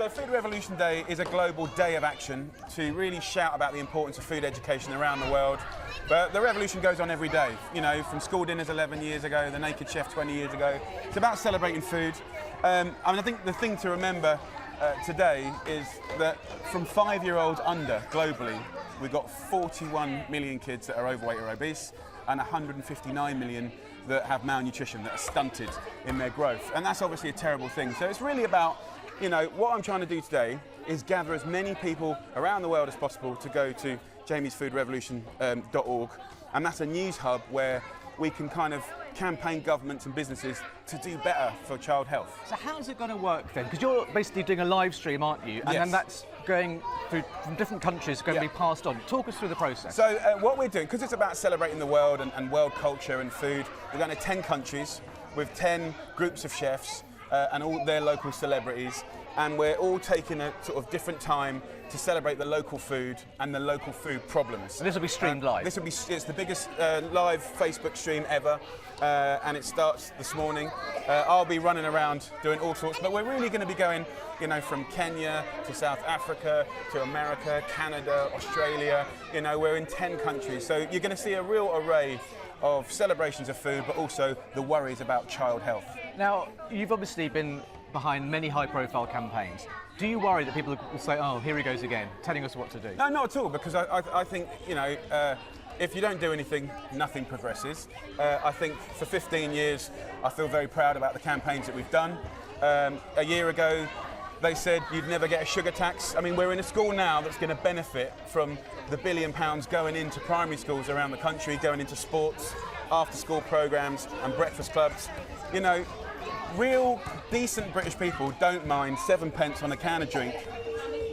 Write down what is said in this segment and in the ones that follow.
So Food Revolution Day is a global day of action to really shout about the importance of food education around the world. But the revolution goes on every day, you know, from school dinners 11 years ago, the Naked Chef 20 years ago. It's about celebrating food. I think the thing to remember today is that from 5-year-olds under globally, we've got 41 million kids that are overweight or obese and 159 million that have malnutrition, that are stunted in their growth. And that's obviously a terrible thing. So it's really about, you know, what I'm trying to do today is gather as many people around the world as possible to go to jamiesfoodrevolution.org, and that's a news hub where we can kind of campaign governments and businesses to do better for child health. So how's it going to work then? Because you're basically doing a live stream, aren't you? And then that's going through from different countries, going to be passed on. Talk us through the process. So what we're doing, because it's about celebrating the world and world culture and food, we're going to 10 countries with 10 groups of chefs and all their local celebrities, and we're all taking a sort of different time to celebrate the local food and the local food problems. And this will be streamed live? It's the biggest live Facebook stream ever, and it starts this morning. I'll be running around doing all sorts, but we're really going to be going, you know, from Kenya to South Africa to America, Canada, Australia. You know, we're in 10 countries, so you're going to see a real array of celebrations of food, but also the worries about child health. Now, you've obviously been behind many high-profile campaigns. Do you worry that people will say, oh, here he goes again, telling us what to do? No, not at all, because I think, you know, if you don't do anything, nothing progresses. I think for 15 years, I feel very proud about the campaigns that we've done. A year ago, they said you'd never get a sugar tax. I mean, we're in a school now that's going to benefit from the £1 billion going into primary schools around the country, going into sports, after-school programmes and breakfast clubs. You know, real decent British people don't mind 7 pence on a can of drink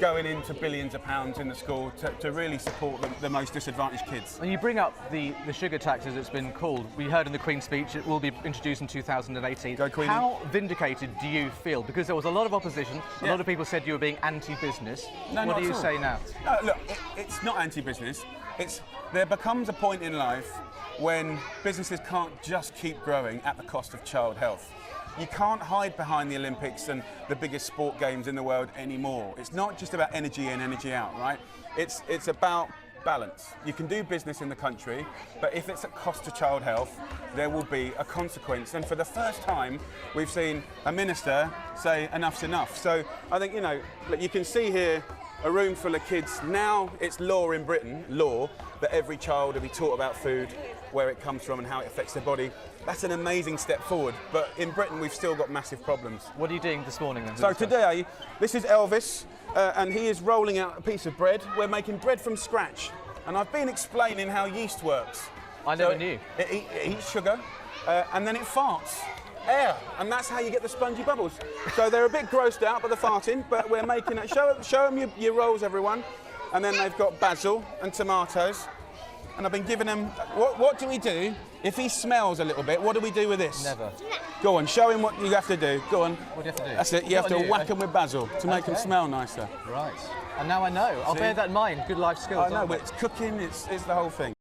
going into billions of pounds in the school to really support the most disadvantaged kids. And you bring up the sugar tax, as it's been called. We heard in the Queen's speech it will be introduced in 2018. Go Queenie. How vindicated do you feel? Because there was a lot of opposition. A lot of people said you were being anti-business. No, what do you say now? No, look, it's not anti-business. There becomes a point in life when businesses can't just keep growing at the cost of child health. You can't hide behind the Olympics and the biggest sport games in the world anymore. It's not just about energy in, energy out, right? It's about balance. You can do business in the country, but if it's at cost to child health, there will be a consequence. And for the first time, we've seen a minister say enough's enough. So I think, you know, look, you can see here a room full of kids. Now it's law in Britain, that every child will be taught about food, where it comes from and how it affects their body. That's an amazing step forward, but in Britain we've still got massive problems. What are you doing this morning then? So today, this is Elvis, and he is rolling out a piece of bread. We're making bread from scratch, and I've been explaining how yeast works. I never knew. It eats sugar, and then it farts air, and that's how you get the spongy bubbles. So they're a bit grossed out by the farting, but we're making it. Show them your rolls, everyone. And then they've got basil and tomatoes. And I've been giving him, what do we do if he smells a little bit? What do we do with this? Never. Go on, show him what you have to do. Go on. What do you have to do? That's it, you have to whack him with basil to make him smell nicer. Right. And now I know. I'll bear that in mind. Good life skills. I know, but it's cooking, it's the whole thing.